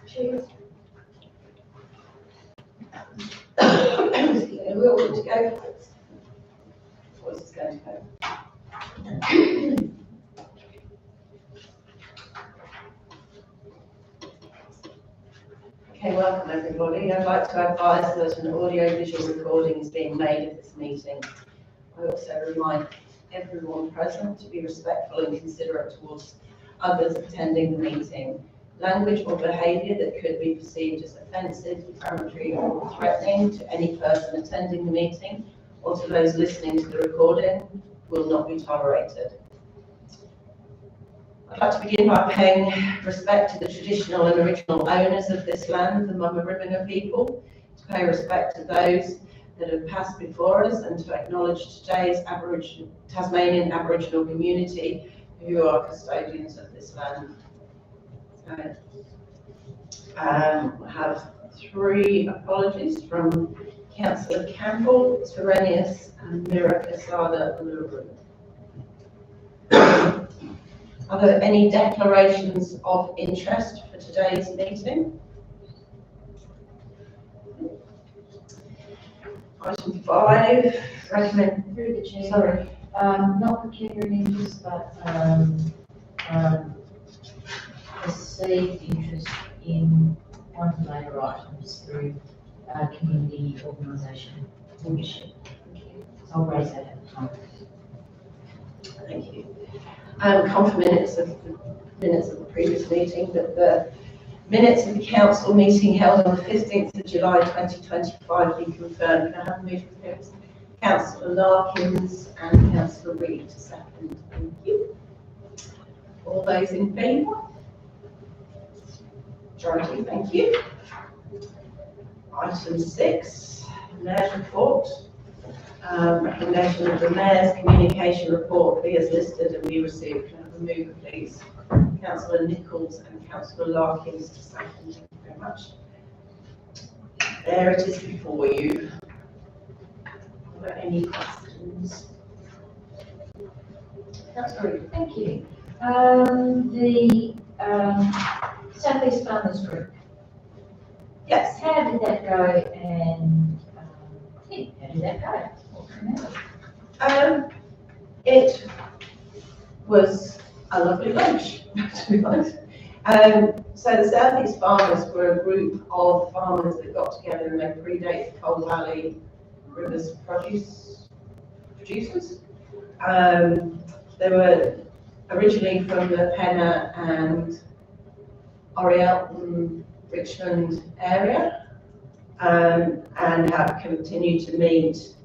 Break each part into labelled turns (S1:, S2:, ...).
S1: Cheers. We're all good to go. What's this going to go? Okay, welcome everybody. I'd like to advise that an audio-visual recording is being made of this meeting. I also remind everyone present to be respectful and considerate towards others attending the meeting. Language or behaviour that could be perceived as offensive, defamatory or threatening to any person attending the meeting or to those listening to the recording will not be tolerated. I'd like to begin by paying respect to the traditional and original owners of this land, the Mama-Ribbina people, to pay respect to those that have passed before us and to acknowledge today's Tasmanian Aboriginal community who are custodians of this land. We have 3 apologies from Councillor Campbell, Terenius and Mira Casada Luru. Are there any declarations of interest for today's meeting? Item 5, recommend
S2: Through the chair.
S1: Sorry.
S2: Not pecuniary interest, but perceived interest in one of the labour items through community organisation membership. So I'll raise that at the time.
S1: Thank you. Confirm minutes of the previous meeting, that the minutes of the council meeting held on the 15th of July 2025 be confirmed. Can I have a motion for Councillor Larkins and Councillor Reid to second? Thank you. All those in favour? Majority, thank you. Item 6, Mayor's report. Recommendation of the Mayor's communication report be as listed and be received. Can I have a mover, please? Councillor Nichols and Councillor Larkins to second. Thank you very much. There it is before you. Are there any questions? Councillor Reid.
S2: Thank you. The South East Farmers Group.
S1: Yes.
S2: How did that go? And how did that go?
S1: It was a lovely lunch, to be honest. So the South East Farmers were a group of farmers that got together and they predate the Coal Valley Rivers producers. They were originally from the Penna and Oriel, Richmond area, and have continued to meet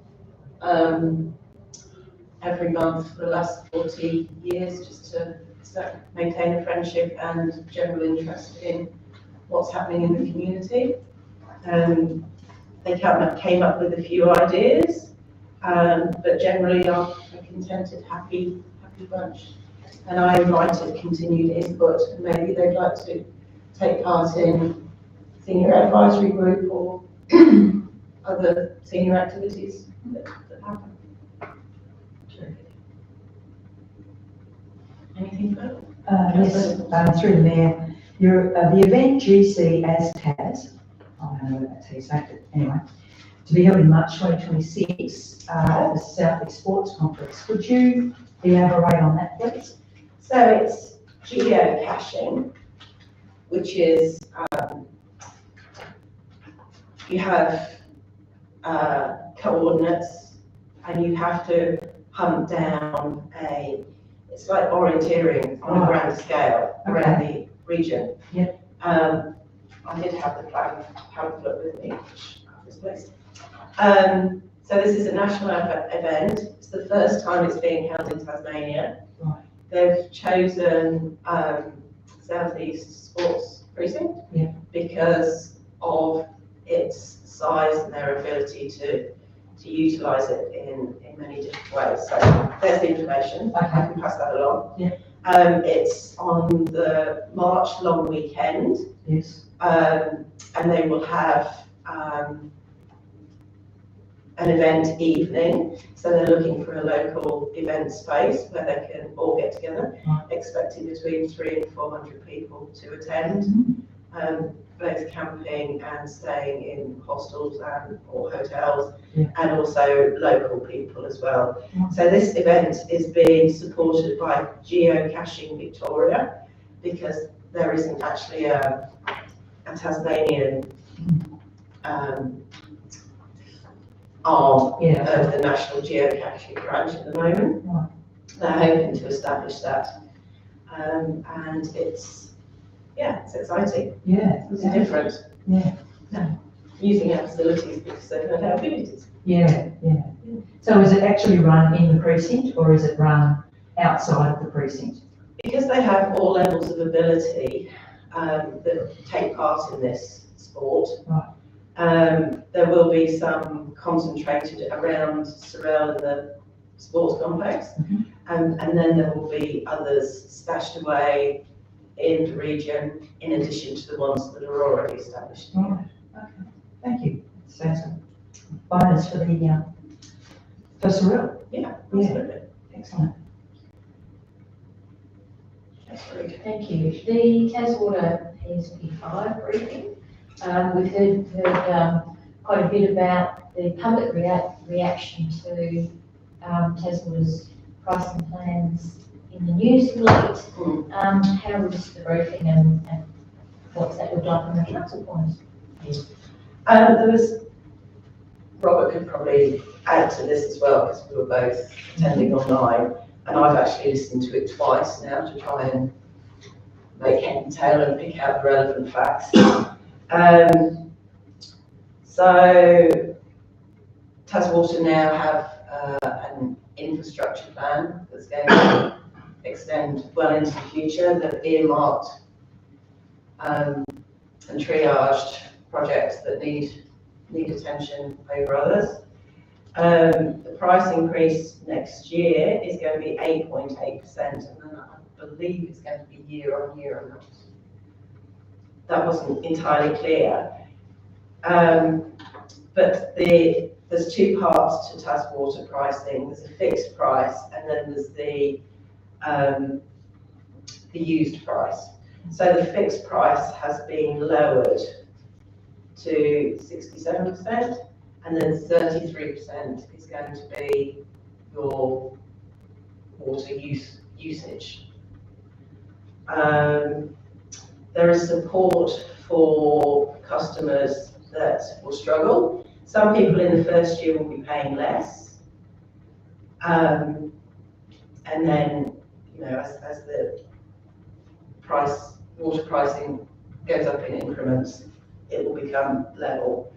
S1: every month for the last 40 years, just to maintain a friendship and general interest in what's happening in the community. They came up with a few ideas, but generally are a contented, happy bunch. And I invited continued input, and maybe they'd like to take part in senior advisory group or other senior activities that happen. Anything further?
S3: Yes, through the Mayor. The event GC as TAS, I don't know that's how you say it, anyway, to be held in March 2026 at the South East Sports Complex. Could you elaborate on that, please?
S1: So it's geocaching, which is you have coordinates and you have to hunt down it's like orienteering on a grand scale around the region.
S3: Yeah.
S1: I did have the plan pamphlet with me, which is placed. So this is a national event. It's the first time it's being held in Tasmania.
S3: Right.
S1: They've chosen South East Sports Precinct because of its size and their ability to utilise it in many different ways. So there's the information. I can pass that along.
S3: Yeah.
S1: It's on the March long weekend.
S3: Yes.
S1: And they will have an event evening. So they're looking for a local event space where they can all get together, expecting between 300 and 400 people to attend. Both camping and staying in hostels or hotels, and also local people as well. So this event is being supported by Geocaching Victoria, because there isn't actually a Tasmanian arm of the National Geocaching branch at the moment. They're hoping to establish that, and it's exciting. It's different. Using our facilities because they don't have abilities.
S3: So is it actually run in the precinct, or is it run outside of the precinct?
S1: Because they have all levels of ability that take part in this sport. There will be some concentrated around Sorell and the sports complex, and then there will be others stashed away in the region, in addition to the ones that are already established.
S3: Okay, thank you. So it's a bonus for the for Sorell.
S1: Absolutely.
S3: Excellent.
S2: Thank you. The Taswater PSP5 briefing. We've heard quite a bit about the public reaction to Taswater's pricing plans in the news of late. How was the briefing, and what's that look like from the council point of view?
S1: There was, Robert could probably add to this as well, because we were both attending online, and I've actually listened to it twice now to try and make head and tail and pick out the relevant facts. So Taswater now have an infrastructure plan that's going to extend well into the future. They've earmarked and triaged projects that need attention over others. The price increase next year is going to be 8.8%, and then I believe it's going to be year on year, and that wasn't entirely clear. But there's two parts to Taswater pricing. There's a fixed price, and then there's the used price. So the fixed price has been lowered to 67%, and then 33% is going to be your water usage. There is support for customers that will struggle. Some people in the first year will be paying less, and then, you know, as the water pricing goes up in increments, it will become level.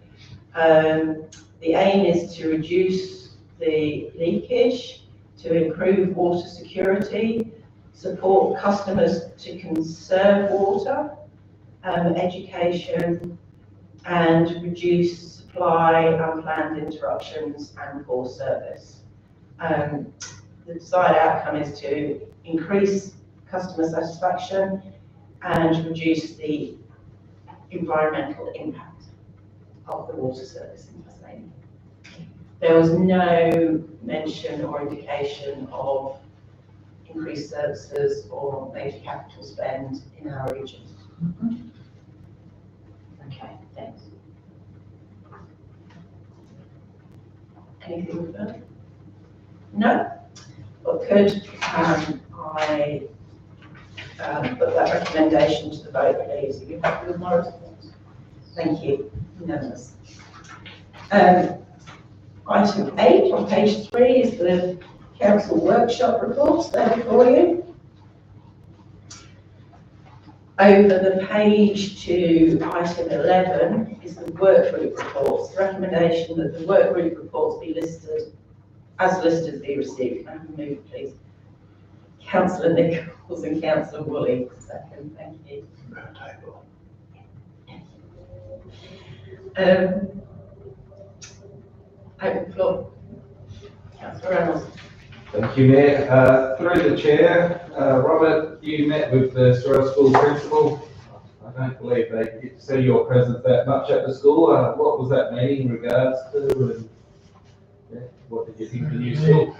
S1: The aim is to reduce the leakage, to improve water security, support customers to conserve water, education, and reduce supply, unplanned interruptions, and poor service. The desired outcome is to increase customer satisfaction and reduce the environmental impact of the water service in Tasmania. There was no mention or indication of increased services or major capital spend in our region.
S2: Okay, thanks.
S1: Anything further? No? Well, could I put that recommendation to the vote, please? Are you happy with my response? Thank you. Unanimous. Item 8 on page 3 is the council workshop reports there for you. Over the page to item 11 is the work group reports. The recommendation that the work group reports be listed as listed be received. Can I have a move, please? Councillor Nichols and Councillor Woolley. Second, thank you. Open the floor. Councillor Reynolds.
S4: Thank you, Mayor. Through the chair, Robert, you met with the Sorell School principal. I don't believe they get to see your presence that much at the school. What was that meeting in regards to? what did you think of the new school?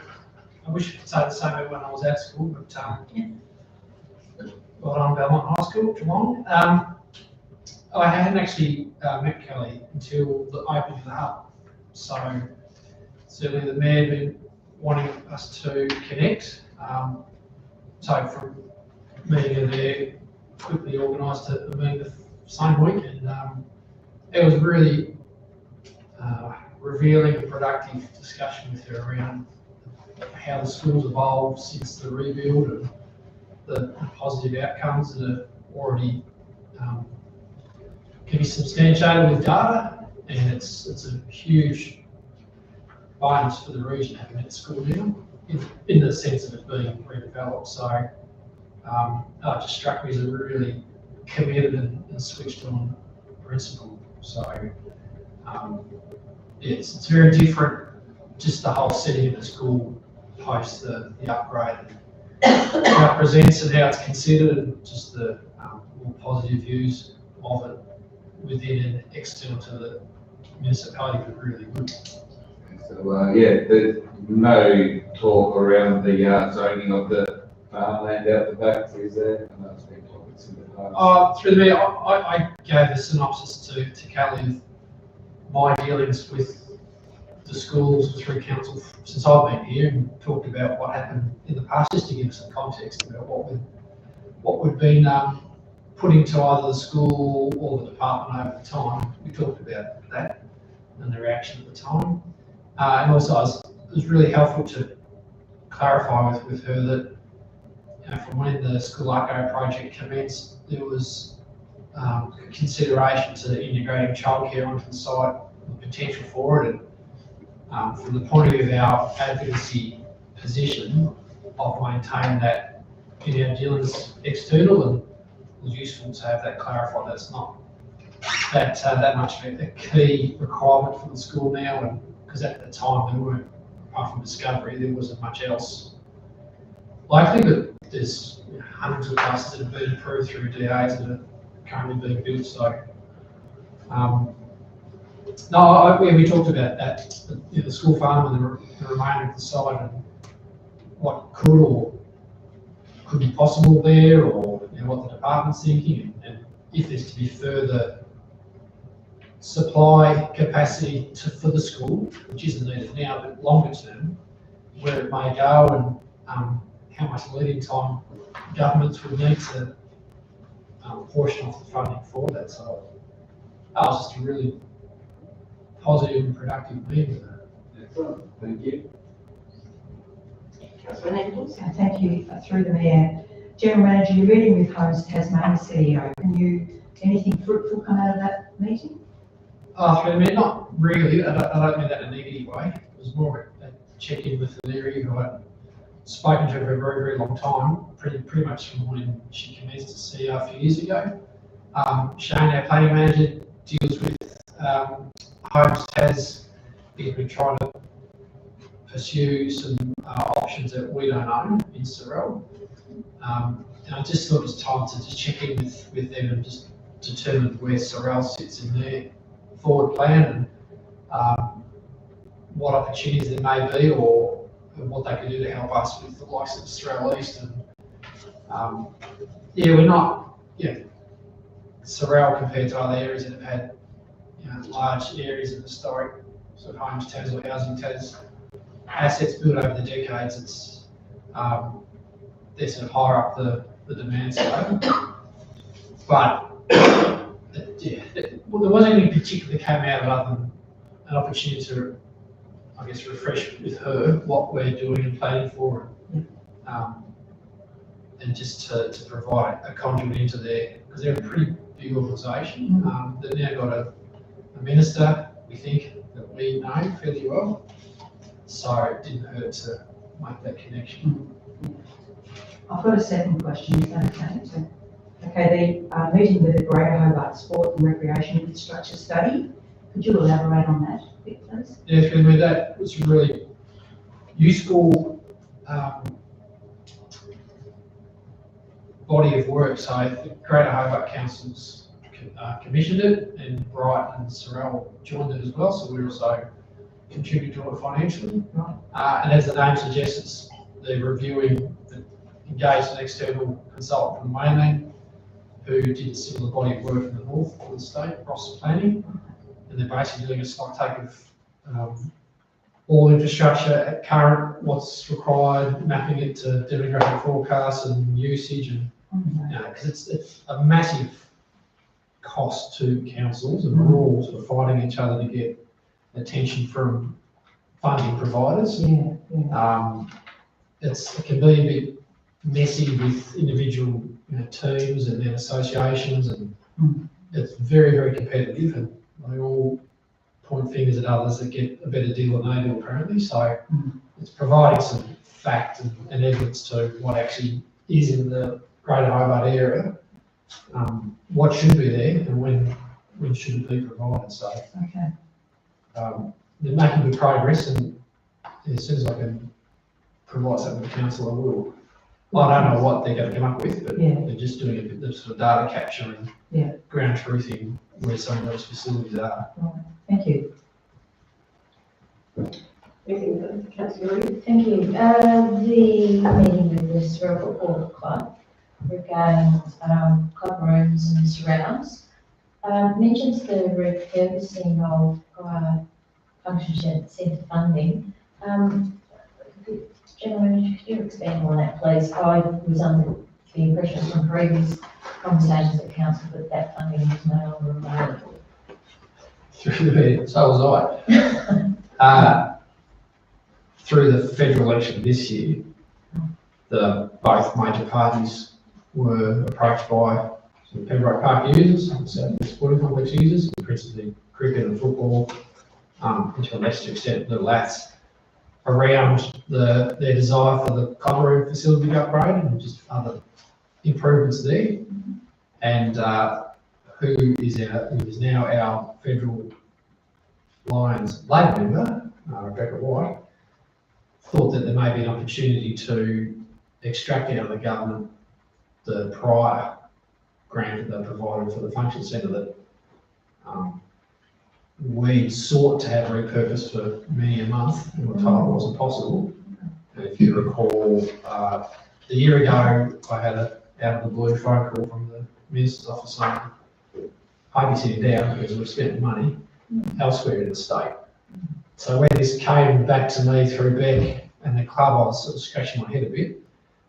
S5: I wish I could say the same about when I was at school, but, got on Belmont High School, Geelong. I hadn't actually met Kelly until the opening of the hub. So certainly the mayor had been wanting us to connect. So from meeting her there, quickly organised a meeting the same week, and it was really revealing and productive discussion with her around how the school's evolved since the rebuild and the positive outcomes that are already can be substantiated with data, and it's a huge bonus for the region having that school now, in the sense of it being redeveloped. So it just struck me as a really committed and switched on principle. So it's very different, just the whole setting of the school post the upgrade, and how it presents and how it's considered, and just the more positive views of it within and external to the municipality were really good.
S4: So, yeah, there's no talk around the zoning of the farmland out the back, is there? I know it's been topics in the past.
S5: Through me, I gave a synopsis to Kelly of my dealings with the schools through council since I've been here, and talked about what happened in the past, just to give us some context about what we've been put into either the school or the department over the time. We talked about that and the reaction at the time. And also it was really helpful to clarify with her that, you know, from when the school archive project commenced, there was consideration to integrating childcare onto the site, the potential for it, and from the point of view of our advocacy position of maintaining that in our dealings external, and it was useful to have that clarified. That's not that much of a key requirement for the school now, and because at the time there weren't, apart from Discovery, there wasn't much else likely, but there's hundreds of buses that have been approved through DAs that are currently being built. So we talked about that, the school farm and the remainder of the site, and what could or could be possible there, or what the department's thinking, and if there's to be further supply capacity for the school, which isn't needed now, but longer term, where it may go, and how much lead-in time governments would need to portion off the funding for that. So that was just a really positive and productive meeting.
S4: Excellent, thank you.
S1: Councillor Nichols.
S3: Thank you. Through the Mayor. General Manager, you're meeting with Homes Tasmania CEO. Anything fruitful come out of that meeting?
S5: Through the Mayor, not really. I don't mean that in a negative way. It was more a check-in with Larry, who I'd spoken to for a very, very long time, pretty much from when she commenced as CEO a few years ago. Shane, our planning manager, deals with Homes Tas. He's been trying to pursue some options that we don't own in Sorell. And I just thought it was time to just check in with them and just determine where Sorell sits in their forward plan, and what opportunities there may be, or what they could do to help us with the likes of Sorell East. And we're not, Sorell compared to other areas that have had large areas of historic sort of Homes Tas or housing Tas assets built over the decades. It's they're sort of higher up the demand side. But there wasn't anything particular that came out of it other than an opportunity to, I guess, refresh with her what we're doing and planning for, and just to provide a conduit into there, because they're a pretty big organisation. They've now got a minister, we think, that we know fairly well, so it didn't hurt to make that connection.
S3: I've got a second question, is that okay? Okay, the meeting with the Greater Hobart Sport and Recreation Infrastructure Study, could you elaborate on that a bit, please?
S5: Yeah, through me, that was a really useful body of work. So the Greater Hobart Council's commissioned it, and Bright and Sorell joined it as well. So we're also contribute to it financially.
S3: Right.
S5: And as the name suggests, they're reviewing, engaged an external consultant from the mainland who did a similar body of work in the north of the state, across planning. And they're basically doing a stock take of all infrastructure at current, what's required, mapping it to demographic forecasts and usage, and because it's a massive cost to councils, and we're all sort of fighting each other to get attention from funding providers.
S3: Yeah, yeah.
S5: It can be a bit messy with individual teams and then associations, and it's very, very competitive, and they all point fingers at others that get a better deal than they do apparently. So it's providing some fact and evidence to what actually is in the Greater Hobart area, what should be there, and when should it be provided. So
S3: Okay.
S5: they're making good progress, and as soon as I can provide something to the council, I will. I don't know what they're going to come up with, but
S3: Yeah.
S5: they're just doing a bit of sort of data capture and ground truthing where some of those facilities are.
S3: Thank you.
S1: Anything further, Councillor Reid?
S2: Thank you. The meeting with the Sorell Football Club regarding club rooms and surrounds mentions the repurposing of function centre funding. Gentlemen, could you expand on that, please? I was under the impression from previous conversations at council that that funding is no longer available.
S5: Through the meeting, so was I. Through the federal election this year, both major parties were approached by some Pembroke Park users, so the sporting complex users, principally cricket and football, and to a lesser extent the Lats, around their desire for the club room facility upgrade and just other improvements there. And who is now our federal Lions Labor member, Rebecca White, thought that there may be an opportunity to extract out of the government the prior grant that they provided for the function centre that we sought to have repurposed for many a month and were told it wasn't possible. And if you recall, a year ago, I had a out of the blue phone call from the Minister's office saying, I'd be sitting down because we've spent money elsewhere in the state. So when this came back to me through Beck and the club, I was sort of scratching my head a bit,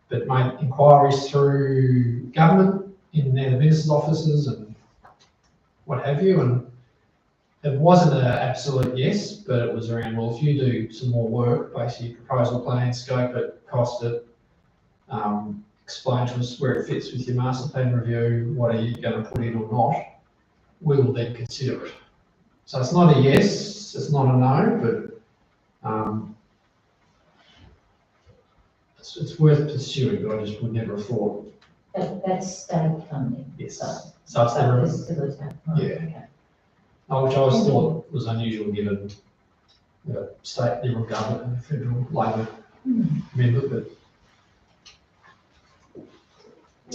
S5: but made inquiries through government in the Minister's offices and what have you, and it wasn't an absolute yes, but it was around, well, if you do some more work, basically proposal plan, scope it, cost it, explain to us where it fits with your master plan review, what are you going to put in or not, we will then consider it. So it's not a yes, it's not a no, but it's worth pursuing, but I just would never have thought.
S2: That's state funding.
S5: Yes.
S2: So
S5: it's
S2: this is right,
S5: Yeah.
S2: okay.
S5: Which I always thought was unusual given the state Liberal government and the federal Labor member, but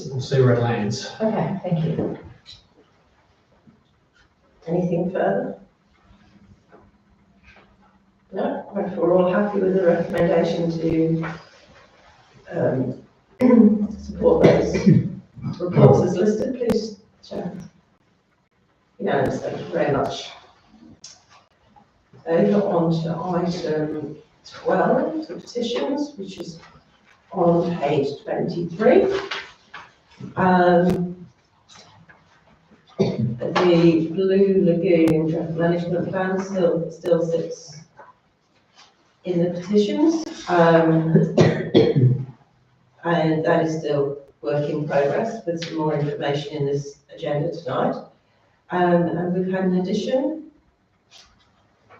S5: we'll see where it lands.
S2: Okay, thank you.
S1: Anything further? No, if we're all happy with the recommendation to support those reports as listed, please, Sharon. Unanimous, thank you very much. Over on to item 12, the petitions, which is on page 23. The Blue Lagoon Draft Management Plan still sits in the petitions, and that is still work in progress with some more information in this agenda tonight. And we've had an addition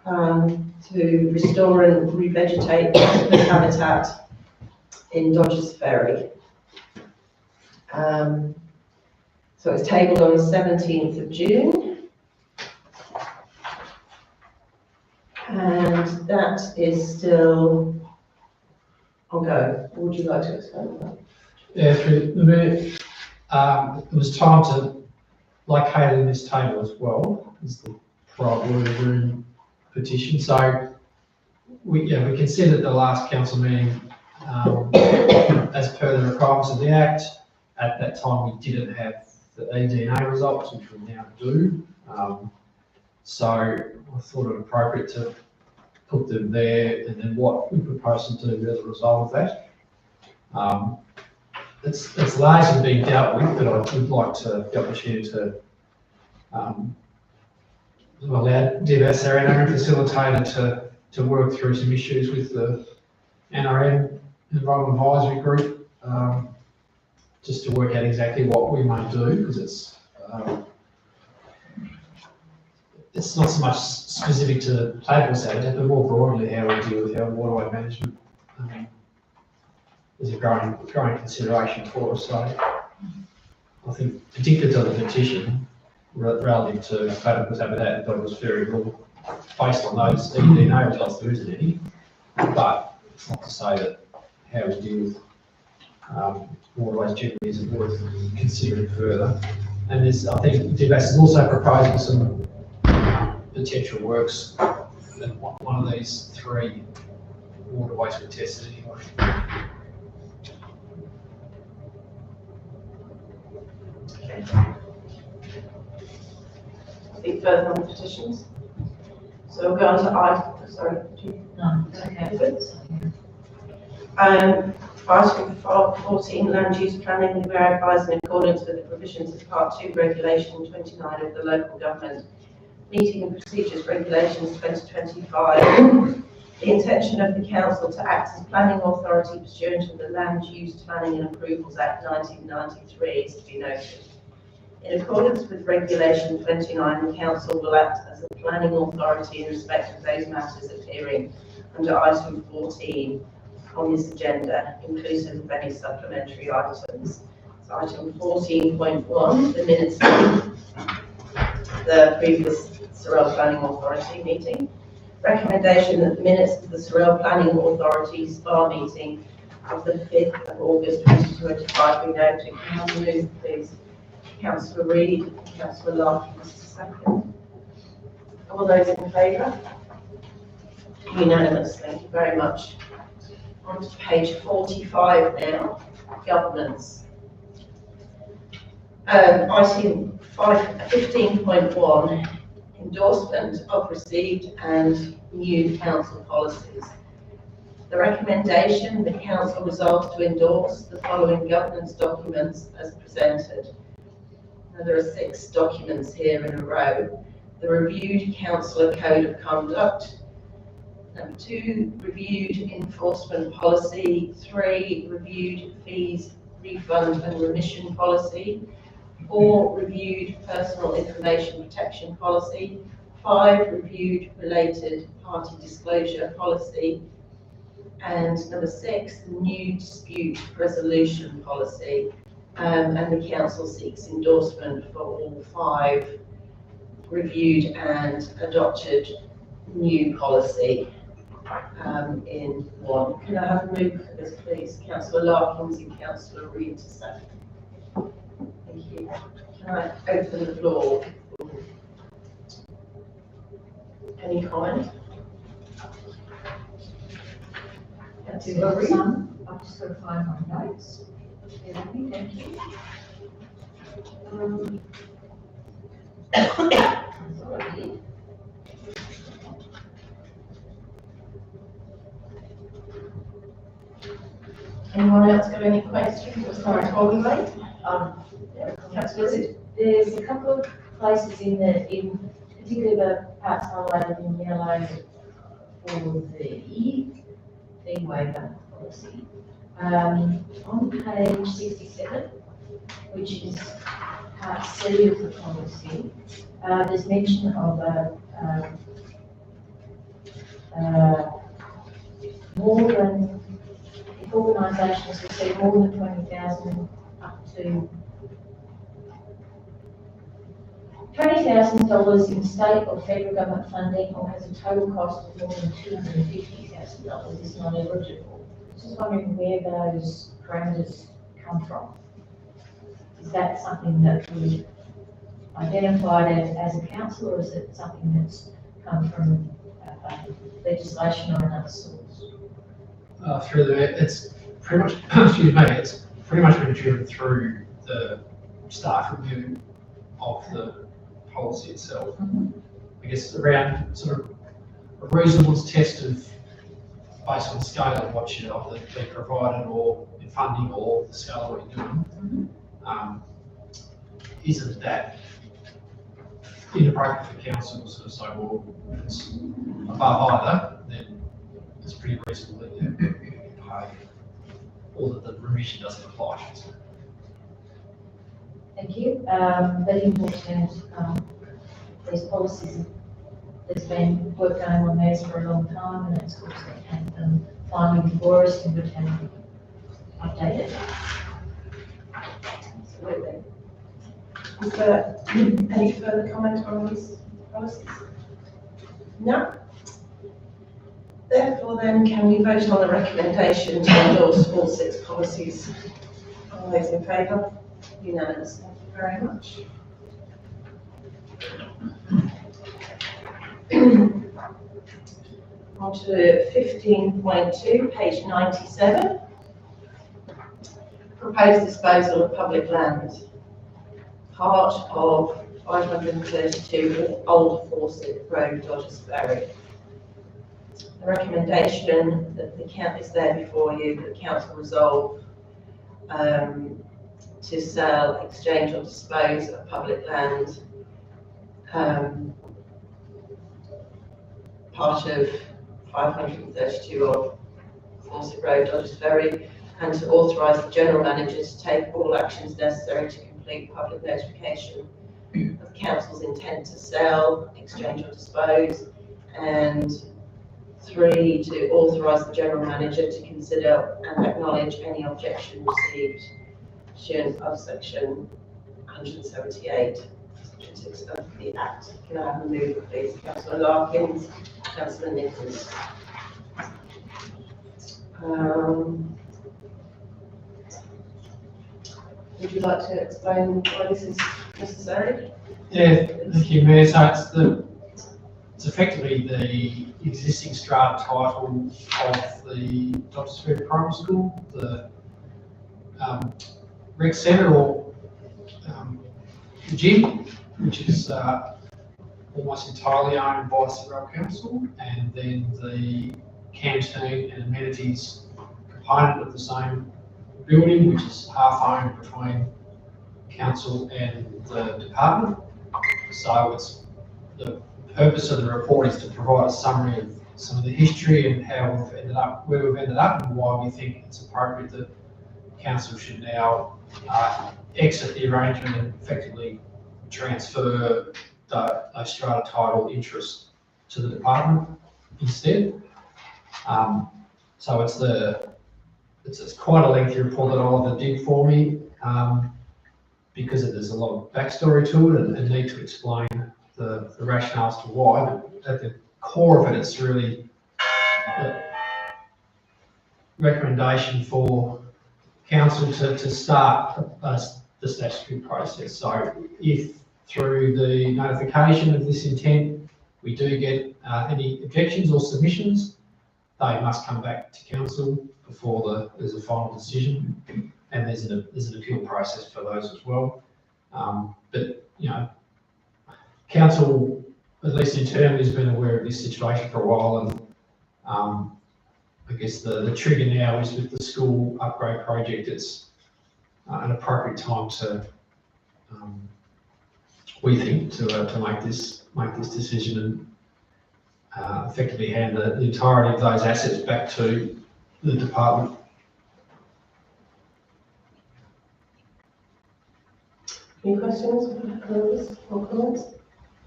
S1: to restore and revegetate the habitat in Dodgers Ferry. So it's tabled on the 17th of June. And that is still ongoing. Would you like to explain that?
S5: Yeah, through the minute, it was time to locate in this table as well as the private water room petition. So we considered the last council meeting, as per the requirements of the Act. At that time, we didn't have the eDNA results, which we now do. So I thought it appropriate to put them there, and then what we propose to do as a result of that. It's largely been dealt with, but I would like to have the opportunity to allow DBS, our NRM facilitator, to work through some issues with the NRM Environment Advisory Group, just to work out exactly what we may do, because it's not so much specific to table habitat, but more broadly how we deal with our waterway management is a growing consideration for us. So I think, particularly to the petition relative to table habitat, I thought it was very good based on those eDNA results. There isn't any, but it's not to say that how we deal with waterways generally isn't worth considering further. And there's, I think DBAS is also proposing some potential works in one of these three waterways we tested anyway.
S1: Okay. Any further on the petitions? So we'll go on to item, sorry.
S2: No, okay.
S1: Item 14, land use planning, we are advised in accordance with the provisions of Part 2 Regulation 29 of the Local Government Meeting and Procedures Regulations 2025. The intention of the Council to act as planning authority pursuant to the Land Use Planning and Approvals Act 1993 is to be noted. In accordance with Regulation 29, the Council will act as a planning authority in respect of those matters appearing under item 14 on this agenda, inclusive of any supplementary items. So item 14.1, the minutes of the previous Sorell Planning Authority meeting. Recommendation that the minutes of the Sorell Planning Authority SPA meeting of the 5th of August 2025 be noted. Can I have a move, please? Councillor Reid, Councillor Larkin, second. All those in favour? Unanimous, thank you very much. On to page 45 now, governance. Item 15.1, endorsement of received and new council policies. The recommendation, the council resolves to endorse the following governance documents as presented. Now, there are 6 documents here in a row. The reviewed councillor code of conduct. Number 2, reviewed enforcement policy. 3, reviewed fees, refund and remission policy. 4, reviewed personal information protection policy. 5, reviewed related party disclosure policy. And number 6, the new dispute resolution policy. And the council seeks endorsement for all 5 reviewed and adopted new policy in one. Can I have a move for this, please? Councillor Larkins and Councillor Reid to second. Thank you. Can I open the floor? Any comment? Councillor Reid?
S2: I've just got to find my notes. Thank you. Sorry.
S1: Anyone else got any questions? Sorry, Holly, mate. Councillor Reid.
S2: There's a couple of places in particularly the parts highlighted in yellow for the fee waiver policy. On page 67, which is part C of the policy, there's mention of more than, if organisations receive more than 20,000 up to $20,000 in state or federal government funding, or has a total cost of more than $250,000 is not eligible. Just wondering where those parameters come from. Is that something that we identified as a council, or is it something that's come from legislation or another source?
S5: Through it's pretty much, excuse me, it's pretty much been driven through the staff review of the policy itself. I guess around sort of a reasonableness test of based on the scale of what should either be provided or in funding or the scale of what you're doing. Isn't that inappropriate for council to sort of say, well, if it's above either, then it's pretty reasonable that you pay, or that the remission doesn't apply, I should say.
S2: Thank you. Very important, these policies, there's been work going on these for a long time, and it's good to have them finally before us and good to have them updated.
S1: Absolutely. Is there any further comment on these policies? No? Therefore then, can we vote on the recommendation to endorse all 6 policies? All those in favour? Unanimous. Thank you very much. On to 15.2, page 97. Proposed disposal of public land. Part of 532 Old Fawcett Road, Dodgers Ferry. The recommendation that the count is there before you, that the council resolve to sell, exchange or dispose of public land, part of 532 Old Fawcett Road, Dodgers Ferry, and to authorise the general manager to take all actions necessary to complete public notification of council's intent to sell, exchange or dispose, and 3, to authorise the general manager to consider and acknowledge any objection received pursuant of section 178, section 6 of the Act. Can I have a mover, please? Councillor Larkins, Councillor Nichols. Would you like to explain why this is necessary?
S5: Yeah, thank you, Mayor. So it's effectively the existing strata title of the Dodgers Ferry Primary School, the rec centre or the gym, which is almost entirely owned by Sorell Council, and then the canteen and amenities component of the same building, which is half owned between council and the department. So it's the purpose of the report is to provide a summary of some of the history and how we've ended up where we've ended up and why we think it's appropriate that council should now exit the arrangement and effectively transfer the strata title interest to the department instead. So it's quite a lengthy report that Oliver did for me because there's a lot of backstory to it and need to explain the rationale as to why. But at the core of it, it's really a recommendation for council to start the statutory process. So if through the notification of this intent, we do get any objections or submissions, they must come back to council before there's a final decision, and there's an appeal process for those as well. But you know, council, at least internally, has been aware of this situation for a while, and I guess the trigger now is with the school upgrade project. It's an appropriate time to, we think, to make this decision and effectively hand the entirety of those assets back to the department.
S1: Any questions or comments?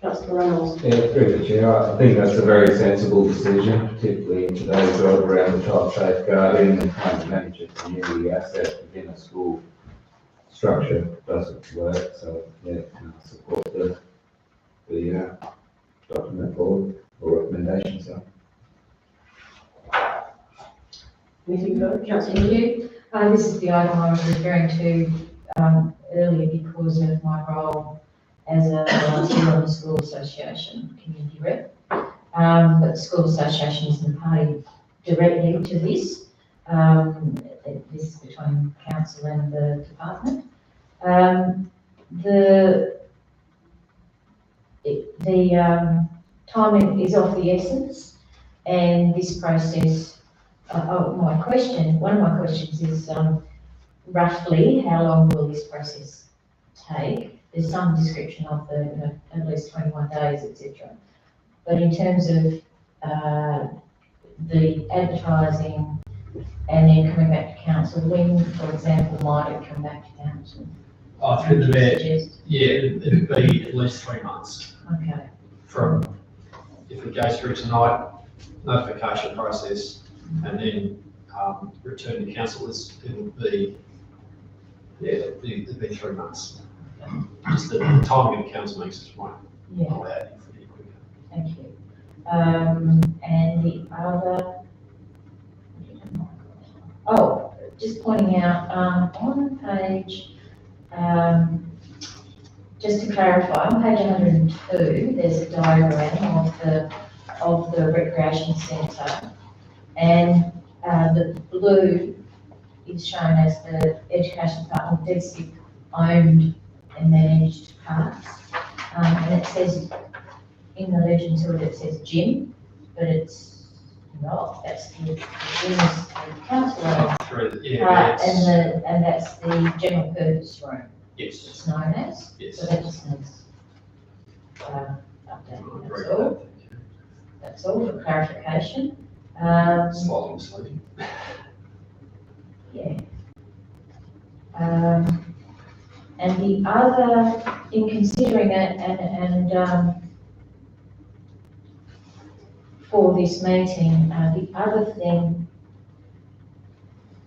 S1: Councillor Reynolds.
S4: Yeah, through the chair, I think that's a very sensible decision, particularly in today's world around the child safeguarding and trying to manage a community asset within a school structure doesn't work. So yeah, I support the document forward or recommendation. So.
S1: Anything further? Councillor
S2: Thank you. This is the item I was referring to earlier because of my role as a volunteer on the school association community rep. but the school association isn't party directly to this. This is between council and the department. The timing is of the essence, and this process, one of my questions is, roughly how long will this process take? There's some description of the, at least 21 days, etc. But in terms of the advertising and then coming back to council, when, for example, might it come back to council?
S5: Oh, through the mayor,
S2: Suggest?
S5: yeah, it'd be at least 3 months
S2: Okay,
S5: from, if it goes through tonight, notification process, and then return to council, it'll be, yeah, it'd be 3 months. Just the timing of council meetings just won't
S2: yeah,
S5: allow it any quicker.
S2: thank you. And the other, oh, just pointing out, on page, just to clarify, on page 102, there's a diagram of the recreation centre, and the blue is shown as the education department DSIP owned and managed parks, and it says in the legend to it, it says gym, but it's not. That's the gym is the council owns. And that's the general purpose room.
S5: Yes.
S2: It's known as.
S5: Yes.
S2: So that just needs updating.
S5: Agree
S2: That's
S5: with
S2: all.
S5: that, thank you.
S2: That's all for clarification.
S5: Slightly misleading.
S2: Yeah. And the other, in considering it and for this meeting, the other thing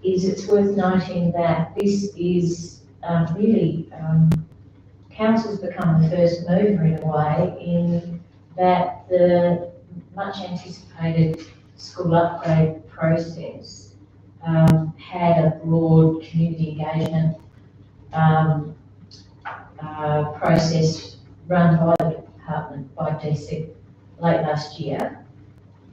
S2: is it's worth noting that this is really, council's become the first mover in a way in that the much anticipated school upgrade process had a broad community engagement process run by the department, by DSIP, late last year.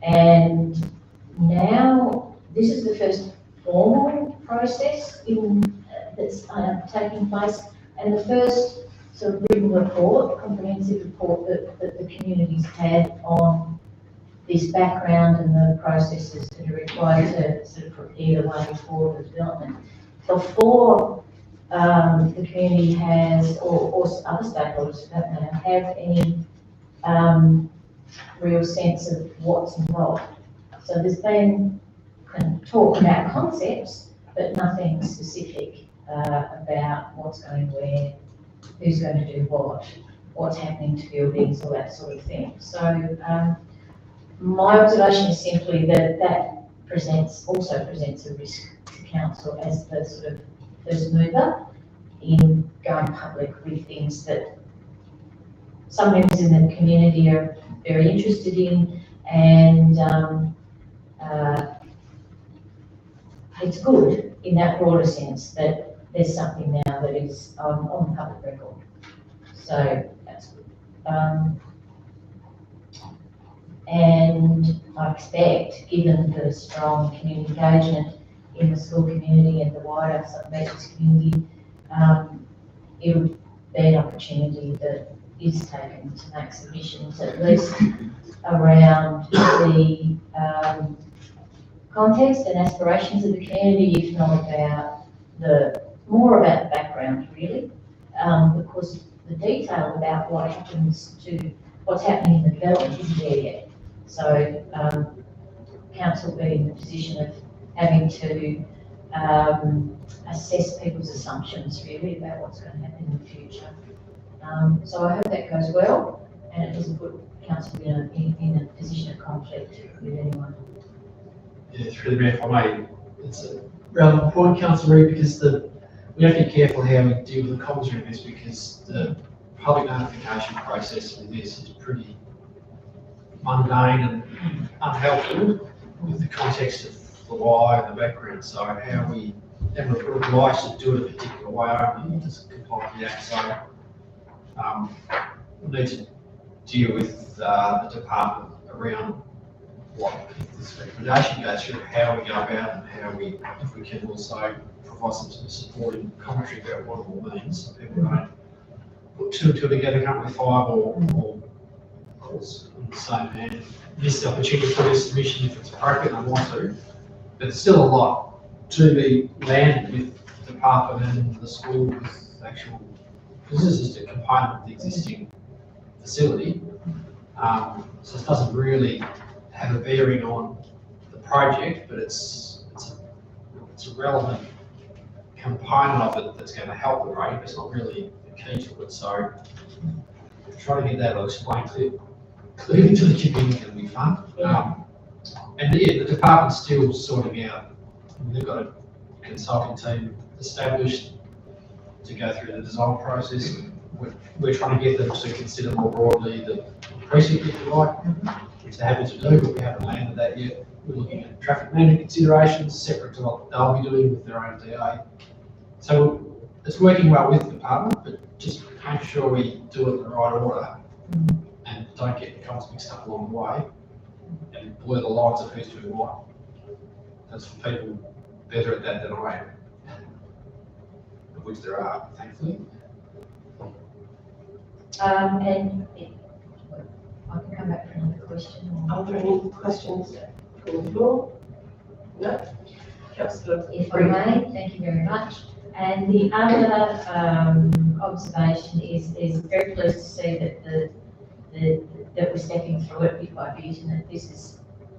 S2: And now this is the first formal process that's taking place, and the first sort of written report, comprehensive report that the community's had on this background and the processes that are required to sort of prepare the way forward with development. Before the community has, or other stakeholders for that matter, have any real sense of what's involved. So there's been talk about concepts, but nothing specific about what's going where, who's going to do what, what's happening to buildings, all that sort of thing. So my observation is simply that that also presents a risk to council as the sort of first mover in going public with things that some members in the community are very interested in, and it's good in that broader sense that there's something now that is on the public record. So that's good. And I expect, given the strong community engagement in the school community and the wider Beaches community, it would be an opportunity that is taken to make submissions, at least around the context and aspirations of the community, if not about more about the background, really, because the detail about what's happening in the development isn't there yet. So council being in the position of having to assess people's assumptions really about what's going to happen in the future. So I hope that goes well, and it doesn't put council in a position of conflict with anyone.
S5: Yeah, through the mayor, if I may, it's a relevant point, Councillor Reid, because we have to be careful how we deal with the commentary of this, because the public notification process with this is pretty mundane and unhelpful with the context of the why and the background. So how we have a obliged to do it a particular way only doesn't comply with that. So we need to deal with the department around what, if this recommendation goes through, how we go about it and how we, if we can also provide some sort of supporting commentary about what it all means, so people don't put two and two together, come up with five, or calls on the same hand. Miss the opportunity for this submission if it's appropriate and I want to, but it's still a lot to be landed with the department and the school with actual, because this is just a component of the existing facility. So it doesn't really have a bearing on the project, but it's a relevant component of it that's going to help the rate, but it's not really the key to it. So trying to get that explained clearly to the community can be fun. And yeah, the department's still sorting out, they've got a consulting team established to go through the design process. We're trying to get them to consider more broadly the precinct, if you like, which they're happy to do, but we haven't landed that yet. We're looking at traffic management considerations separate to what they'll be doing with their own DA. So it's working well with the department, but just make sure we do it in the right order and don't get costs mixed up along the way and blur the lines of who's doing what. That's for people better at that than I am, of which there are, thankfully.
S2: And I can come back for another question.
S1: Are there any questions from the floor? No? Councillor
S2: If I may, thank you very much. And the other observation is very pleased to see that that we're stepping through it bit by bit, and that this is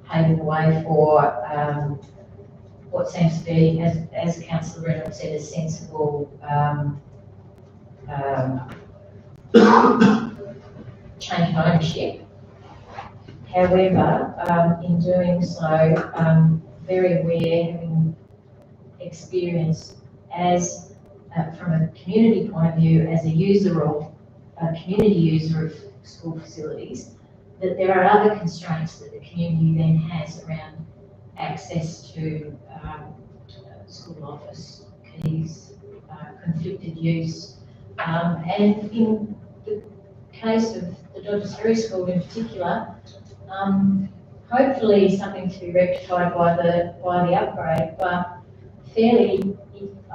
S2: paving the way for what seems to be, as Councillor Reynolds said, a sensible change of ownership. However, in doing so, very aware, having experience as, from a community point of view, as a user of, a community user of school facilities, that there are other constraints that the community then has around access to school office, keys, conflicted use, and in the case of the Dodgers Ferry School in particular, hopefully something to be rectified by the upgrade, but fairly,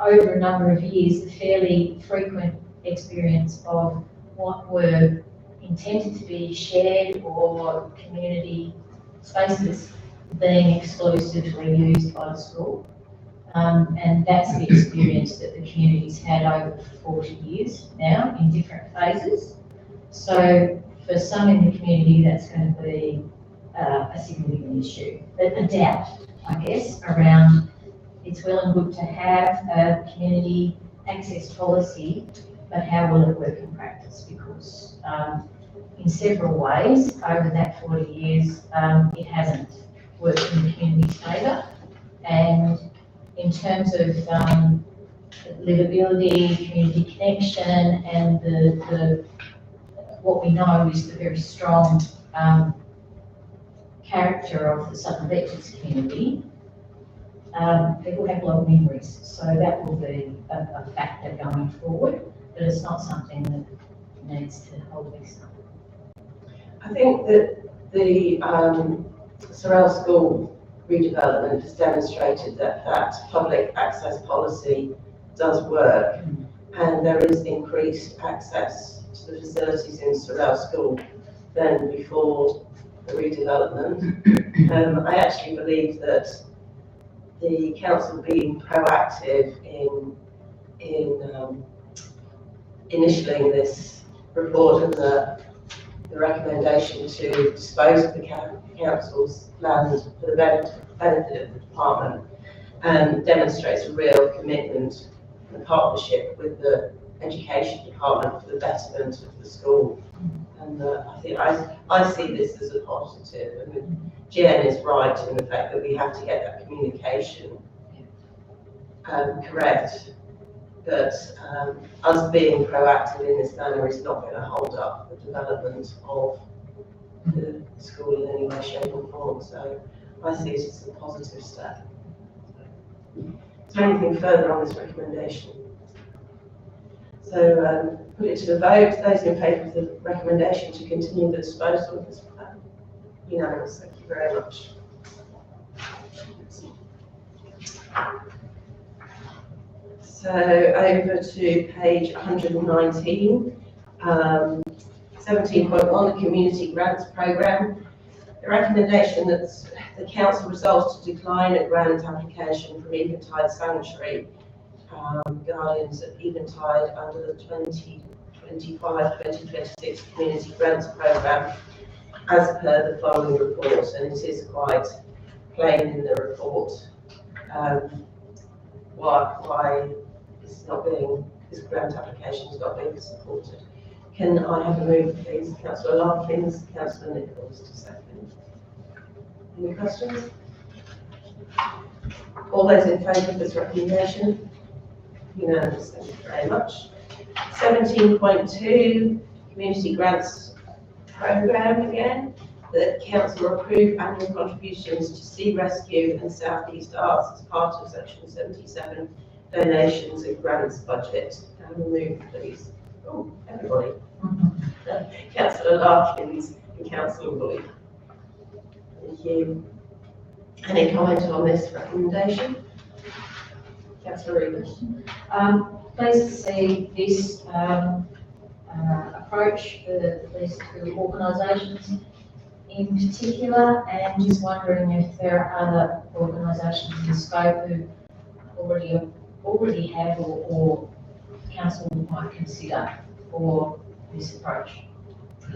S2: over a number of years, a fairly frequent experience of what were intended to be shared or community spaces being exclusively used by the school. And that's the experience that the community's had over 40 years now in different phases. So for some in the community, that's going to be a significant issue. A doubt, I guess, around it's well and good to have a community access policy, but how will it work in practice? Because in several ways over that 40 years, it hasn't worked in the community's favour. And in terms of livability, community connection, and the what we know is the very strong character of the Southern Beaches community, people have long memories. So that will be a factor going forward, but it's not something that needs to hold us up.
S1: I think that the Sorell School redevelopment has demonstrated that public access policy does work, and there is increased access to the facilities in Sorell School than before the redevelopment. I actually believe that the council being proactive in initialing this report and the recommendation to dispose of the council's land for the benefit of the department demonstrates a real commitment and partnership with the education department for the betterment of the school. And I think I see this as a positive. I mean, Jen is right in the fact that we have to get that communication correct. But us being proactive in this manner is not going to hold up the development of the school in any way, shape or form. So I see it as a positive step. Is there anything further on this recommendation? So put it to the vote. Those in favour of the recommendation to continue the disposal of this plan. Unanimous, thank you very much. So over to page 119, 17.1, the Community Grants Programme. The recommendation that the council resolves to decline a grant application from Eventide Sanctuary Guardians at Eventide under the 2025-2026 Community Grants Programme as per the following report, and it is quite plain in the report why this grant application is not being supported. Can I have a move, please? Councillor Larkins, Councillor Nichols to second. Any questions? All those in favour of this recommendation? Unanimous, thank you very much. 17.2, Community Grants Programme again. The council approve annual contributions to Sea Rescue and South East Arts as part of section 77 donations and grants budget. Can I have a move, please? Oh, everybody. Councillor Larkins and Councillor Lloyd. Thank you. Any comment on this recommendation? Councillor Regan.
S2: Pleased to see this approach for these two organisations in particular, and just wondering if there are other organisations in scope who already have or council might consider for this approach.
S1: I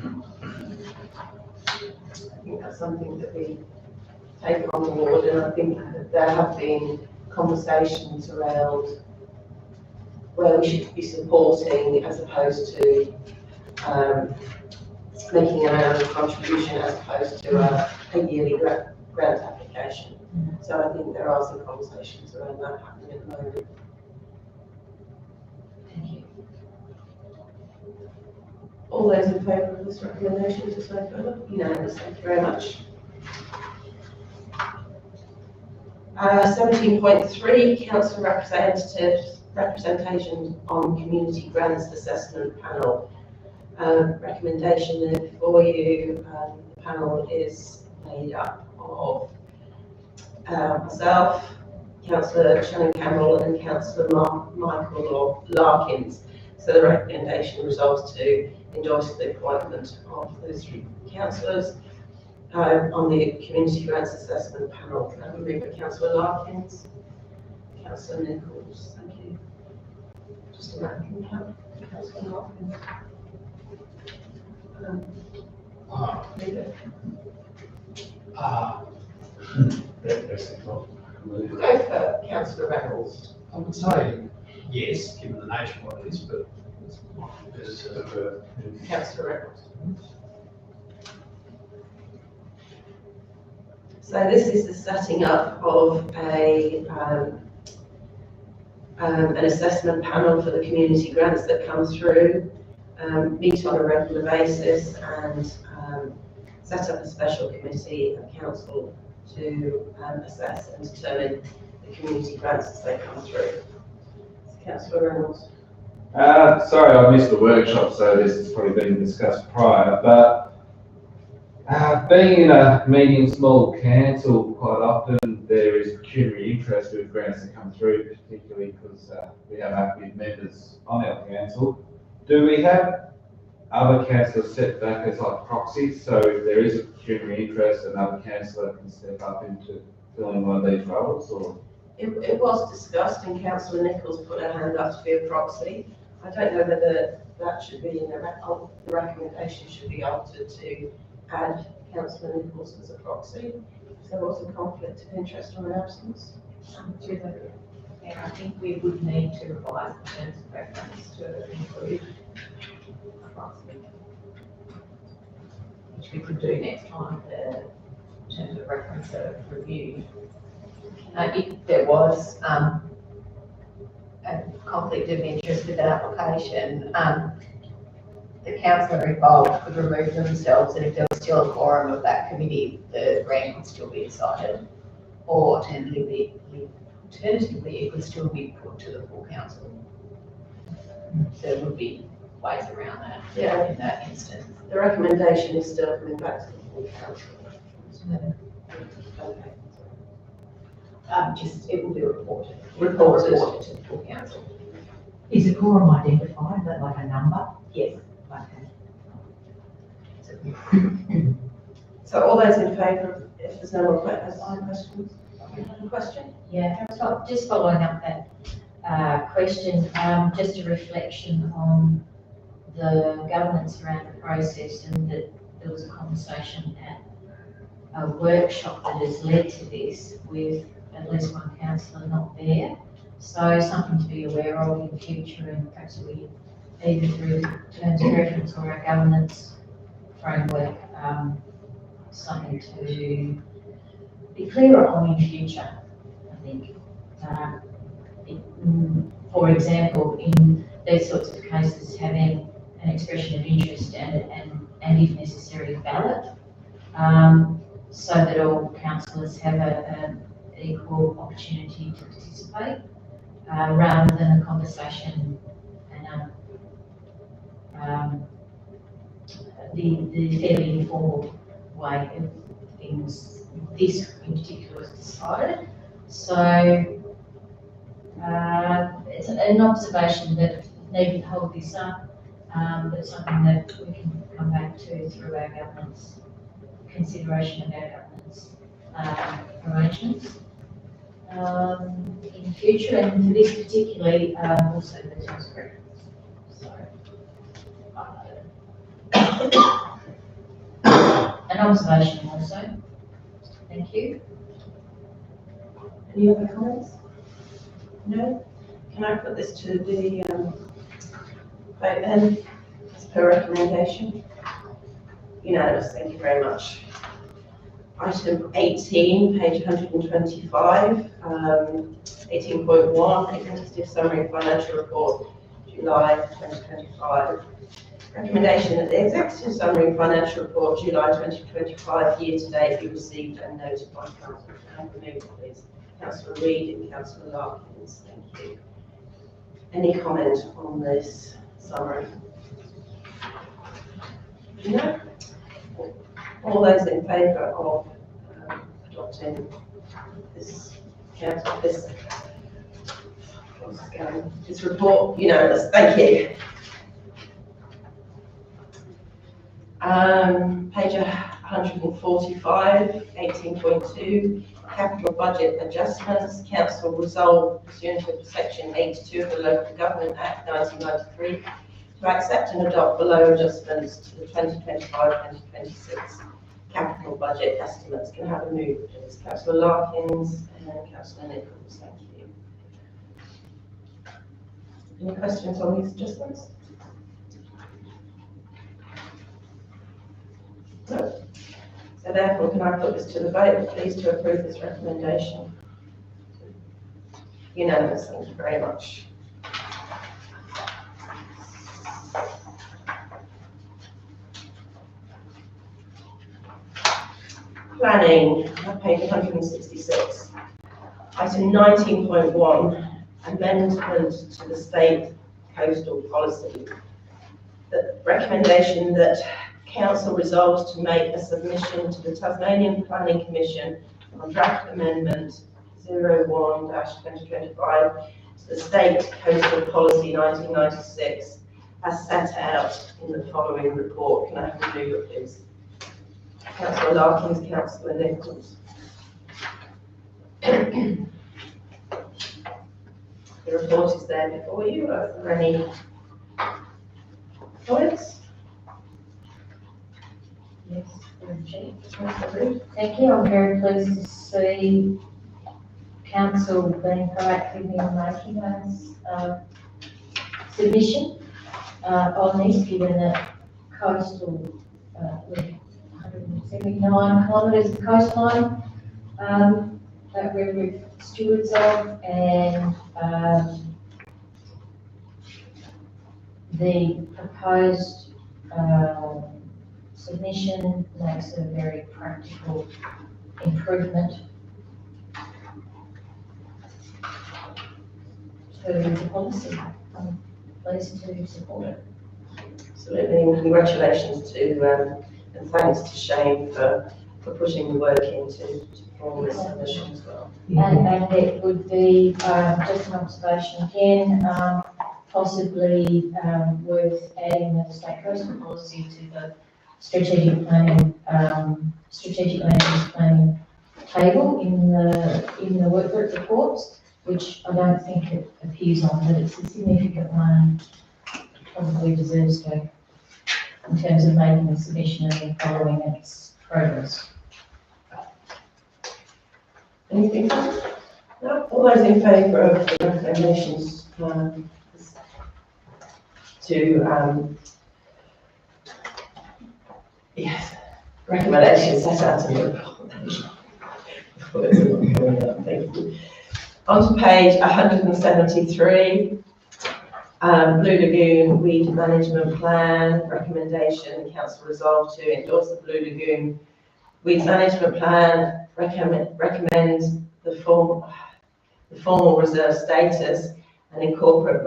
S1: think that's something that we take on board, and I think that there have been conversations around where we should be supporting as opposed to making an annual contribution as opposed to a yearly grant application. So I think there are some conversations around that happening at the moment.
S2: Thank you.
S1: All those in favour of this recommendation to so further? Unanimous, thank you very much. 17.3, council representation on community grants assessment panel. Recommendation there for you. The panel is made up of myself, Councillor Shannon Campbell and Councillor Michael Larkins. So the recommendation resolves to endorse the appointment of those three councillors on the Community Grants Assessment Panel. Can I move for Councillor Larkins? Councillor Nichols, thank you. Just a random count. Councillor Larkins. We'll go for Councillor Reynolds.
S5: I would say yes, given the nature of what it is, but it's not
S1: Councillor Reynolds. So this is the setting up of an assessment panel for the community grants that come through, meet on a regular basis, and set up a special committee of council to assess and determine the community grants as they come through. Councillor Reynolds.
S4: Sorry, I missed the workshop, so this has probably been discussed prior, but being in a medium small council, quite often there is pecuniary interest with grants that come through, particularly because we have active members on our council. Do we have other councillors set back as like proxies, so if there is a pecuniary interest, another councillor can step up into filling one of these roles, or?
S1: It was discussed, and Councillor Nichols put her hand up to be a proxy. I don't know whether that should be in the recommendation should be altered to add Councillor Nichols as a proxy. If there was a conflict of interest or an absence.
S2: And I think we would need to revise the terms of reference to include a proxy, which we could do next time the terms of reference are reviewed. If there was a conflict of interest with that application, the councillor involved could remove themselves, and if there was still a quorum of that committee, the grant would still be decided. Or alternatively, it would still be put to the full council. So there would be ways around that.
S1: Yeah.
S2: In that instance.
S1: The recommendation is still coming back to the full council.
S2: determined.
S1: Okay.
S2: Just, it will be reported.
S1: Reported.
S2: Reported to the full council.
S3: Is a quorum identified, but like a number?
S2: Yes.
S3: Okay.
S1: So all those in favour, if there's no more questions? You have a question?
S2: Yeah, so just following up that question, just a reflection on the governance around the process, and that there was a conversation at a workshop that has led to this with at least one councillor not there. So something to be aware of in future, and perhaps we, either through terms of reference or our governance framework, something to be clearer on in future, I think. For example, in these sorts of cases, having an expression of interest and if necessary, ballot, so that all councillors have an equal opportunity to participate, rather than a conversation and the fairly informal way of things. This in particular was decided. So it's an observation that needn't hold this up, but something that we can come back to through our governance, consideration of our governance arrangements in future, and for this particularly also the terms of reference. So, an observation also. Thank you.
S1: Any other comments? No? Can I put this to the vote then, as per recommendation? Unanimous, thank you very much. Item 18, page 125, 18.1, executive summary financial report, July 2025. Recommendation that the executive summary financial report, July 2025, year to date, be received and noted by council. Can I remove, please? Councillor Reid and Councillor Larkins, thank you. Any comment on this summary? No? All those in favour of adopting this this report, unanimous, thank you. Page 145, 18.2, capital budget adjustments. Council resolved pursuant to section 82 of the Local Government Act 1993 to accept and adopt below adjustments to the 2025-2026 capital budget estimates. Can I have a move, please? Councillor Larkins and Councillor Nichols, thank you. Any questions on these adjustments? No. So therefore, can I put this to the vote, please, to approve this recommendation? Unanimous, thank you very much. Planning, page 166. Item 19.1, amendment to the state coastal policy. The recommendation that Council resolves to make a submission to the Tasmanian Planning Commission on draft amendment 01-2025 to the state coastal policy 1996 as set out in the following report. Can I have a mover, please? Councillor Larkins, Councillor Nichols. The report is there before you. Are there any comments?
S2: Yes, thank you. I'm very pleased to see council being proactive in making a submission on this, given that coastal, 179 kilometres of coastline that we're stewards of, and the proposed submission makes a very practical improvement to the policy. I'm pleased to support it.
S1: Absolutely, and congratulations to and thanks to Shane for for putting the work into perform this submission as well.
S2: And it would be, just an observation again, possibly, worth adding the state coastal policy to the strategic planning, strategic land use planning table in the work group reports, which I don't think it appears on, but it's a significant one, probably deserves to, in terms of making the submission and then following its progress.
S1: Anything else? No? All those in favour of the recommendations yes, recommendations set out in the report. Thank you. On to page 173, Blue Lagoon Weed Management Plan recommendation. Council resolved to endorse the Blue Lagoon Weed Management Plan, recommend the formal reserve status and incorporate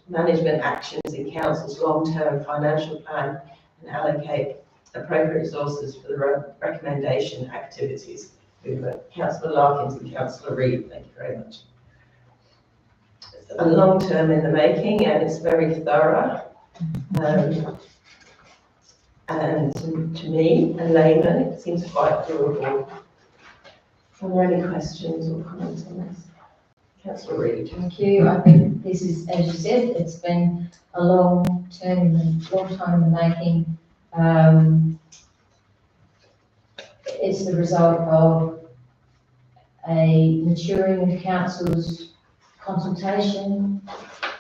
S1: management actions in council's long-term financial plan and allocate appropriate resources for the recommendation activities. Councillor Larkins and Councillor Reid, thank you very much. It's a long term in the making and it's very thorough. And to me, a layman, it seems quite doable. Are there any questions or comments on this? Councillor Reid.
S2: Thank you. I think this is, as you said, it's been a long time in the making. It's the result of a maturing of council's consultation,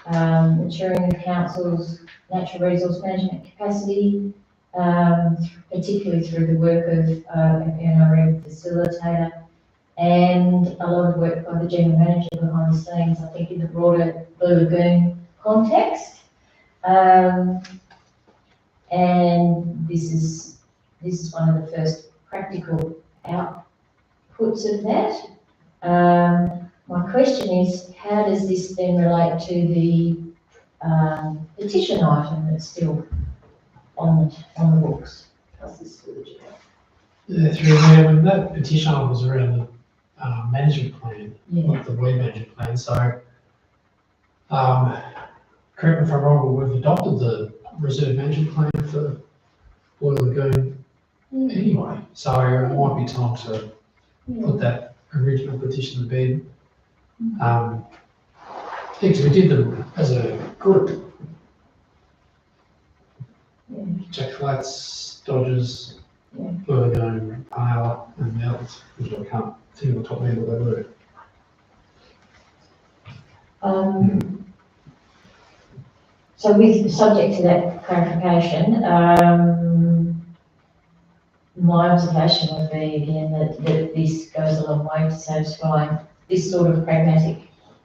S2: maturing of council's natural resource management capacity, particularly through the work of an NRM facilitator, and a lot of work by the general manager behind the scenes, I think, in the broader Blue Lagoon context. And this is one of the first practical outputs of that. My question is, how does this then relate to the petition item that's still on the books?
S5: Yeah, through there, when that petition item was around the management plan, not the weed management plan, so correct me if I'm wrong, but we've adopted the reserve management plan for Blue Lagoon anyway, so it might be time to put that original petition to bed. Because we did them as a group. Jack Flats, Dodgers, Blue Lagoon, Pale, and the others, which I can't think of the top of my head what they were.
S2: So with subject to that clarification, my observation would be again that this goes a long way to satisfying this sort of pragmatic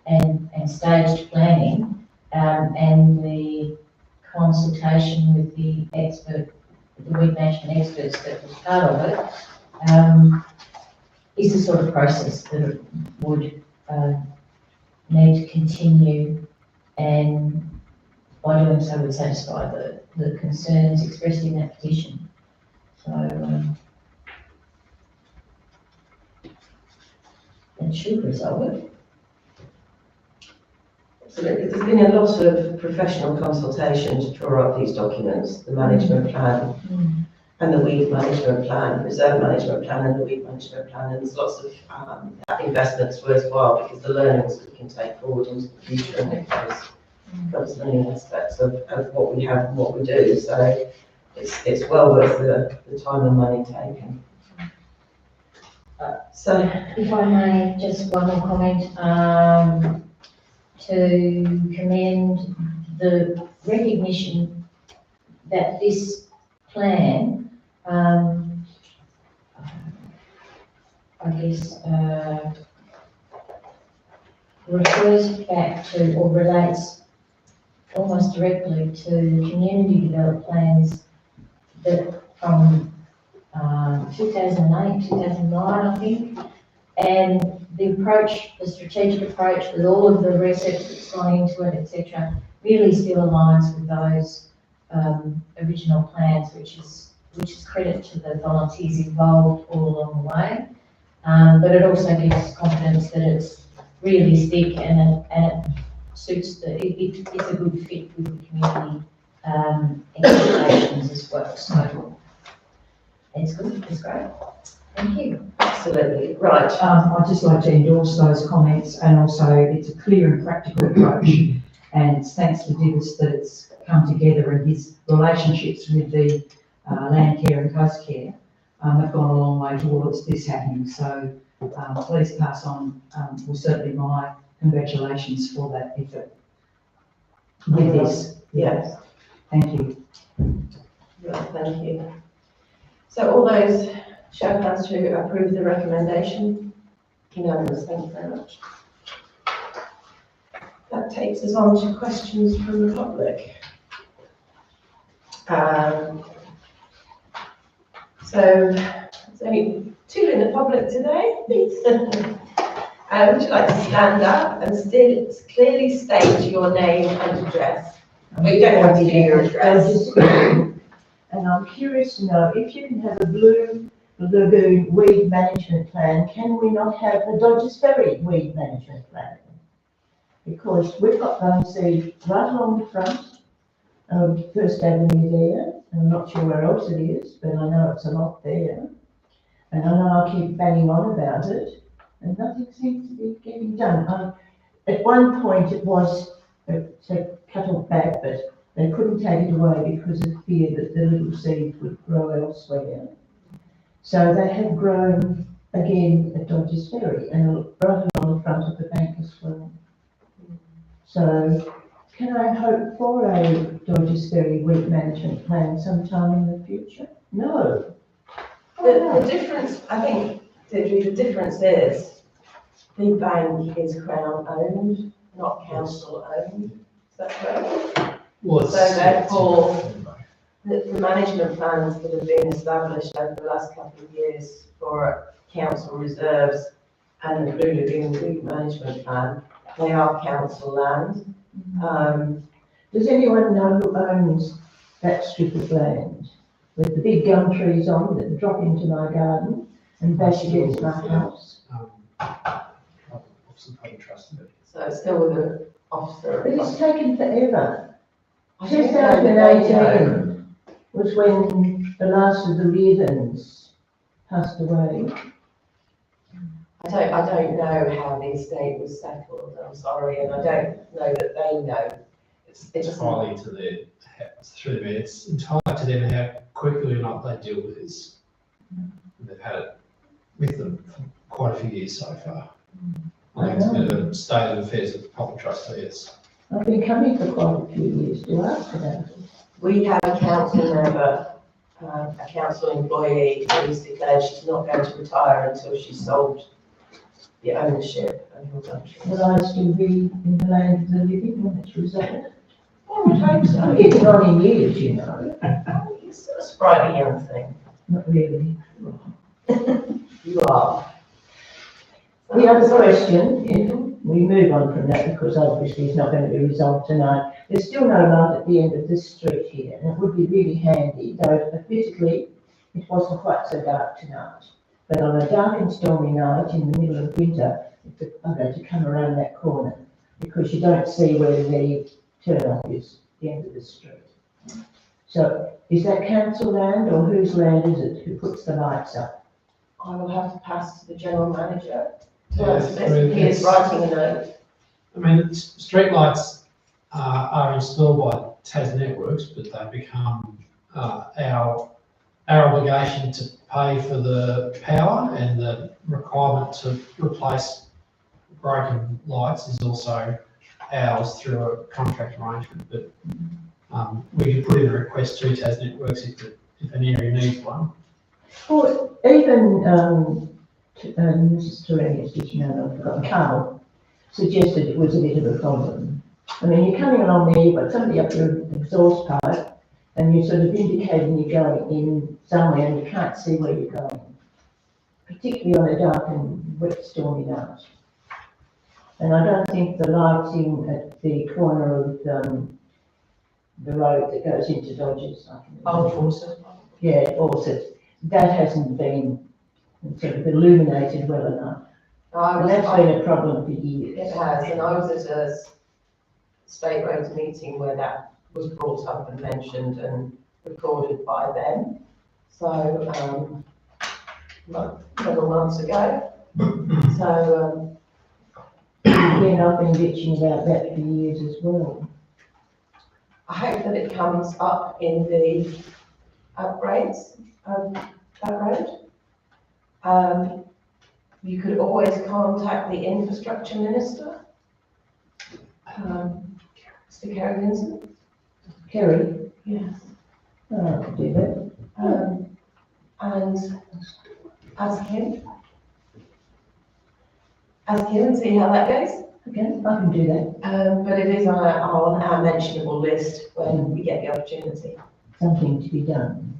S2: and staged planning, and the consultation with the weed management experts that was part of it, is the sort of process that would need to continue, and by doing so would satisfy the concerns expressed in that petition. So that should resolve it.
S1: Absolutely. There's been a lot of professional consultation to draw up these documents, the management plan and the weed management plan, reserve management plan and the weed management plan, and there's lots of that investment's worthwhile because the learnings we can take forward into the future, and it covers many aspects of what we have and what we do, so it's well worth the time and money taken. So,
S2: if I may, just one more comment, to commend the recognition that this plan, I guess, refers back to or relates almost directly to community developed plans that from 2008, 2009, I think, and the approach, the strategic approach with all of the research that's gone into it, etc., really still aligns with those original plans, which is which is credit to the volunteers involved all along the way. But it also gives us confidence that it's realistic and it suits it's a good fit with the community expectations as well. So it's good, it's great. Thank you.
S1: Absolutely, right.
S3: I'd just like to endorse those comments, and also it's a clear and practical approach. And it's thanks to Divis that it's come together, and his relationships with the land care and coast care have gone a long way towards this happening. So please pass on, well, certainly my congratulations for that effort with this.
S1: Yes.
S3: Thank you.
S1: Right, thank you. So all those show of hands to approve the recommendation? Unanimous, thank you very much. That takes us on to questions from the public. So there's only two in the public today. Would you like to stand up and still clearly state your name and address? Well, you don't have to do your address.
S6: And I'm curious to know, if you can have a Blue Lagoon weed management plan, can we not have a Dodgers Ferry weed management plan? Because we've got bone seed right along the front of First Avenue there, and I'm not sure where else it is, but I know it's a lot there. And I know I keep banging on about it, and nothing seems to be getting done. At one point it was cut off back, but they couldn't take it away because of fear that the little seed would grow elsewhere. So they have grown again at Dodgers Ferry and right along the front of the bank as well. So can I hope for a Dodgers Ferry weed management plan sometime in the future? No.
S1: The difference, I think, the difference is the bank is Crown owned, not council owned. Is that correct?
S5: Well,
S1: So therefore, the management plans that have been established over the last couple of years for council reserves and the Blue Lagoon Weed Management Plan, they are council land.
S6: Does anyone know who owns that strip of land with the big gum trees on that drop into my garden and bash against my house?
S1: So it's still with the officer.
S6: But it's taken forever.
S1: I don't know the date.
S6: 2018 was when the last of the Leathens passed away.
S1: I don't know how the estate was settled, I'm sorry, and I don't know that they know. It's
S5: entirely to their, through them, it's entirely to them how quickly or not they deal with this. They've had it with them for quite a few years so far. I think it's been a state of affairs of the public trustees.
S6: I've been coming for quite a few years to ask about it.
S1: We have a council member, a council employee who's declared she's not going to retire until she's sold the ownership of your country.
S6: Will I still be in the land of the living when it's resolved?
S1: I would hope so.
S6: It's not in years, you know.
S1: You're still a sprightly young thing.
S6: Not really.
S1: You are.
S6: The other question, if we move on from that, because obviously it's not going to be resolved tonight, there's still no light at the end of this street here, and it would be really handy, though admittedly it wasn't quite so dark tonight. But on a dark and stormy night in the middle of winter, I'm going to come around that corner because you don't see where the turn-off is, the end of the street. So is that council land or whose land is it who puts the lights up?
S1: I will have to pass to the general manager to
S5: Yeah,
S1: answer this. He is writing a note.
S5: I mean, street lights are installed by Tas Networks, but they become our obligation to pay for the power, and the requirement to replace broken lights is also ours through a contract arrangement. But we can put in a request to Tas Networks if an area needs one.
S6: Or even Mrs. Sorell, did I've forgotten, Carl suggested it was a bit of a problem. I mean, you're coming along there, you've got somebody up your exhaust pipe, and you're sort of indicating you're going in somewhere and you can't see where you're going, particularly on a dark and wet, stormy night. And I don't think the lighting at the corner of the road that goes into Dodgers, I can
S1: Old Forces.
S6: Yeah, also, that hasn't been sort of illuminated well enough. And that's been a problem for years.
S1: It has, and I was at a state roads meeting where that was brought up and mentioned and recorded by them. So, several months ago. So,
S6: Again, I've been bitching about that for years as well.
S1: I hope that it comes up in the upgrades of that road. You could always contact the infrastructure minister, Mr. Kerrigan.
S6: Kerry,
S1: Yes.
S6: I could do that.
S1: And ask him and see how that goes.
S6: Okay, I can do that.
S1: But it is on our mentionable list when we get the opportunity.
S6: Something to be done.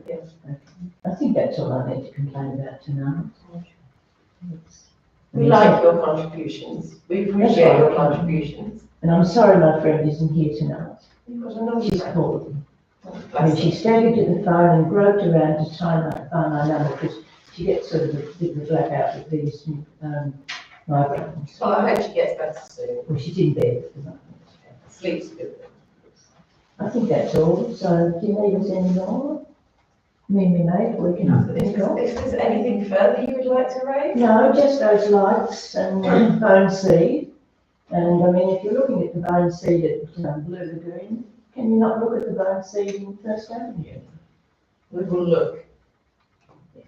S1: Yes.
S6: I think that's all I need to complain about tonight.
S1: We like your contributions. We appreciate your contributions.
S6: And I'm sorry my friend isn't here tonight.
S1: You've got another
S6: She's
S1: friend.
S6: called. I
S1: Bless
S6: mean, she
S1: her.
S6: staggered to the phone and groped around to find my number because she gets sort of a bit of a blackout with these migraines.
S1: Well, I hope she gets better soon.
S6: Well, she's in bed at the moment.
S1: Sleeps good.
S6: I think that's all. So do you need us any more? Me, mate, we can
S1: If
S6: go.
S1: there's anything further you would like to raise?
S6: No, just those lights and bone seed. And I mean, if you're looking at the bone seed at Blue Lagoon, can you not look at the bone seed in First Avenue?
S1: We will look. Yes.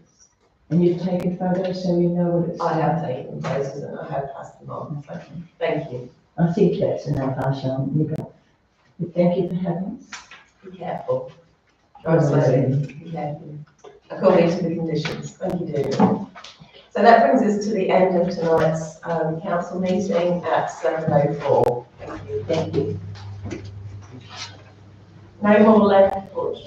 S6: And you've taken photos so you know what it's.
S1: I have taken photos and I have passed them on. So thank you.
S6: I think that's enough, I shall niggle. But thank you for having us.
S1: Be careful. Drive slowly. Be careful. According to the conditions. Thank you, dear. So that brings us to the end of tonight's council meeting at 7:04. Thank you.
S6: Thank you.
S1: No more left, Bush.